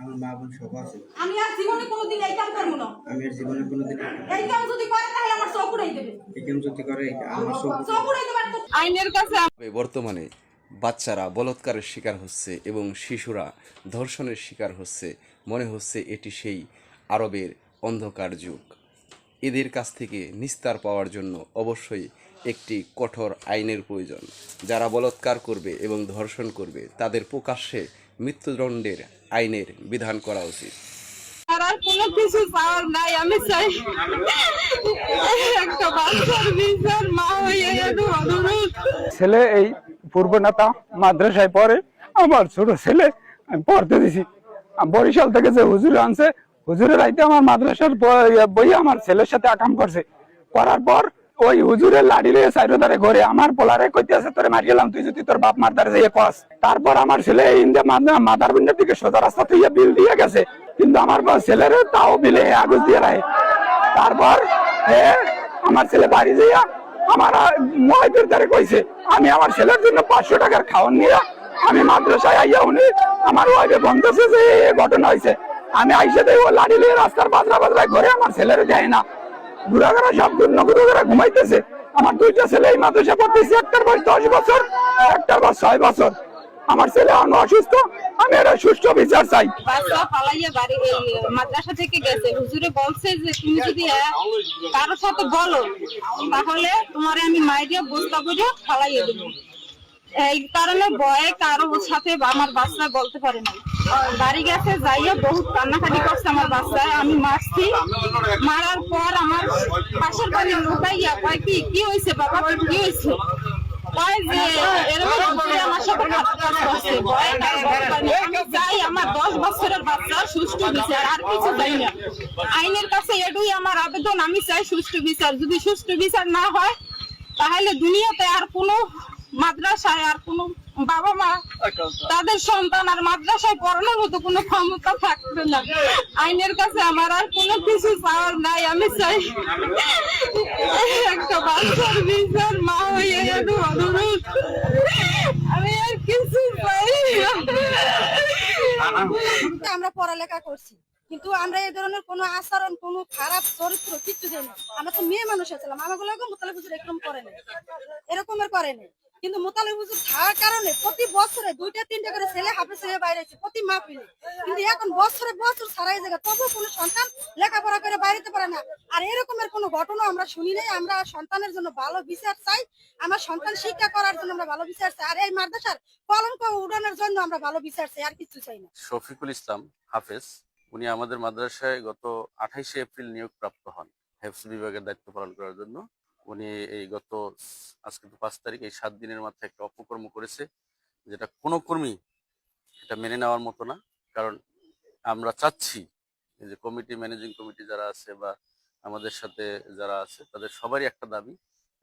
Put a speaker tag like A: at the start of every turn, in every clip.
A: আমার মা বোন সব আছে।
B: আমি আর জীবনে কোনোদিন এই কাম করব না।
A: আমি আর জীবনে কোনোদিন
B: এই কাম যদি করে তাহলে আমার চোখ উড়াই দেবে।
A: এই কাম যদি করে আমার
B: চোখ উড়াই দেবে। আইনের কাছে
C: বর্তমানে বাচ্চারা বলাৎকারের শিকার হচ্ছে এবং শিশুরা ধর্ষণের শিকার হচ্ছে। মনে হচ্ছে এটি সেই আরবের অন্ধকার যুগ। এদের কাছ থেকে নিস্তার পাওয়ার জন্য অবশ্যই একটি কঠোর আইনের প্রয়োজন। যারা বলাৎকার করবে এবং ধর্ষণ করবে তাদের প্রকাশ্যে মৃত্যুদণ্ডের আইনের বিধান করা উচিত।
B: আর কোনো কিছু পাওয়ার নাই। আমি চাই একটা বাচ্চার বিচার মা হয়ে অনুরোধ।
D: ছেলে এই পূর্ব নেতা মাদ্রাসায় পড়ে। আমার ছোট ছেলে আমি পড়তে দিছি। বরিশাল থেকে যে হুজুর আনছে, হুজুরের আইতে আমার মাদ্রাসার বই আমার ছেলের সাথে আকাম করছে। করার পর ওই হুজুরের লাঠি লিয়ে সাইডে ধারে ঘরে আমার পোলারে কইতেছে তোরে মারি গেলাম, তুই যদি তোর বাপ মার দ্বারে যাইয়ে কস। তারপর আমার ছেলে ইন্দে মাদার বিন্ডের দিকে সোজা রাস্তা থেকে বিল দিয়ে গেছে, কিন্তু আমার ছেলের তাও বিলে আগুজ দিয়ে রাখে। তারপর আমার ছেলে বাড়ি যাইয়া আমার মহিদের দ্বারে কইছে আমি আমার ছেলের জন্য 500 টাকার খাওয়ান নিয়ে আমি মাদ্রাসায় আইয়া উনি আমার ওয়াইফে বলতেছে যে এই ঘটনা হয়েছে। আমি আইসে দেই ও লাঠি লিয়ে রাস্তার বাজরায় ঘরে আমার ছেলের যায় না। ঘুরাঘুরা সব ঘুরা ঘুমাইতেছে। আমার দুইটা ছেলে এই মাদ্রাসা পড়তেছে, একটার বয়স 10 বছর, একটার বয়স 6 বছর। আমার ছেলে অসুস্থ, আমি এর সুষ্ঠু বিচার চাই।
B: বাচ্চা পালাইয়া বাড়ি এই মাদ্রাসা থেকে গেছে। হুজুরে বলছে যে তুমি যদি কারোর সাথে বলো তাহলে তোমারে আমি মাইরিয়া বস্তা করে ফালাইয়া দেবো। এই কারণে ভয়ে কারোর সাথে আমার বাচ্চা বলতে পারে না। বাড়ি গেছে যাইয়া বহুত কান্নাকাটি করছে আমার বাচ্চা। আমি মারছি, মারার পর আমার পাশের বাড়ির লোকাইয়া কয় কি হয়েছে বাবা, কি হয়েছে? আমার 10 বছরের বাচ্চা সুষ্ঠু বিচার, আর কিছু চাই না। আইনের কাছে এটুই আমার আবেদন, আমি চাই সুষ্ঠু বিচার। যদি সুষ্ঠু বিচার না হয় তাহলে দুনিয়াতে আর কোনো মাদ্রাসায় আর কোনো বাবা মা তাদের সন্তান আর মাদ্রাসায় পড়ানোর মতো কোনো ক্ষমতা থাকবে না। আইনের কাছে আমার আর কোনো কিছু পাওয়ার নাই। আমি চাই একটা বাচ্চার বিচার মা হয়ে অনুরোধ। আমি আর কিছু চাই। আমরা পড়ালেখা করছি, কিন্তু আমরা এই ধরনের কোনো আচরণ, কোনো খারাপ চরিত্র কিছু দেয় না। আমরা তো মেয়ে মানুষ ছিলাম, আমাগুলোকে মোতালেব হুজুর এরকম করে না, এরকমের করে না। কিন্তু মোতালেব হুজুর থাকার কারণে প্রতি বছরে 2-3টা করে ছেলে হাফেজ হয়ে বাইরে আছে প্রতি মাহফিলে। কিন্তু এখন বছর ছাড়াই জায়গা তবু কোনো সন্তান লেখাপড়া করে বাইরেতে পারে না। আর এরকমের কোনো ঘটনা আমরা শুনি নাই। আমরা সন্তানের জন্য ভালো বিচার চাই, আমার সন্তান শিক্ষা করার জন্য আমরা ভালো বিচার চাই, আর এই মাদ্রাসার কলঙ্ক উড়ানোর জন্য আমরা ভালো বিচার চাই, আর কিছু চাই না।
E: শফিকুল ইসলাম হাফেজ, উনি আমাদের মাদ্রাসায় গত 28শে এপ্রিল নিয়োগপ্রাপ্ত হন হেফজ বিভাগের দায়িত্ব পালন করার জন্য। উনি এই আজকে তো 5 তারিখ, এই 7 দিনের মাথায় একটা অপকর্ম করেছে, যেটা কোনো কর্মী এটা মেনে নেওয়ার মতো না। কারণ আমরা চাচ্ছি যে কমিটি, ম্যানেজিং কমিটি যারা আছে বা আমাদের সাথে যারা আছে তাদের সবারই একটা দাবি,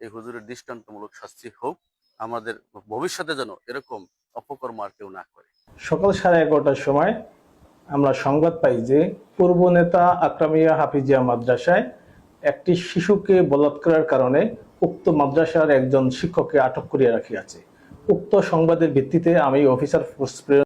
E: এই হুজুরের দৃষ্টান্তমূলক শাস্তি হোক, আমাদের ভবিষ্যতে যেন এরকম অপকর্ম আর কেউ না করে।
F: সকাল 11:30টার সময় আমরা সংবাদ পাই যে পূর্ব নেতা আকরামিয়া হাফিজিয়া মাদ্রাসায় একটি শিশুকে বলাৎকারের কারণে উক্ত মাদ্রাসার একজন শিক্ষককে আটক করিয়া রাখিয়াছে। উক্ত সংবাদের ভিত্তিতে আমি অফিসার ফোর্স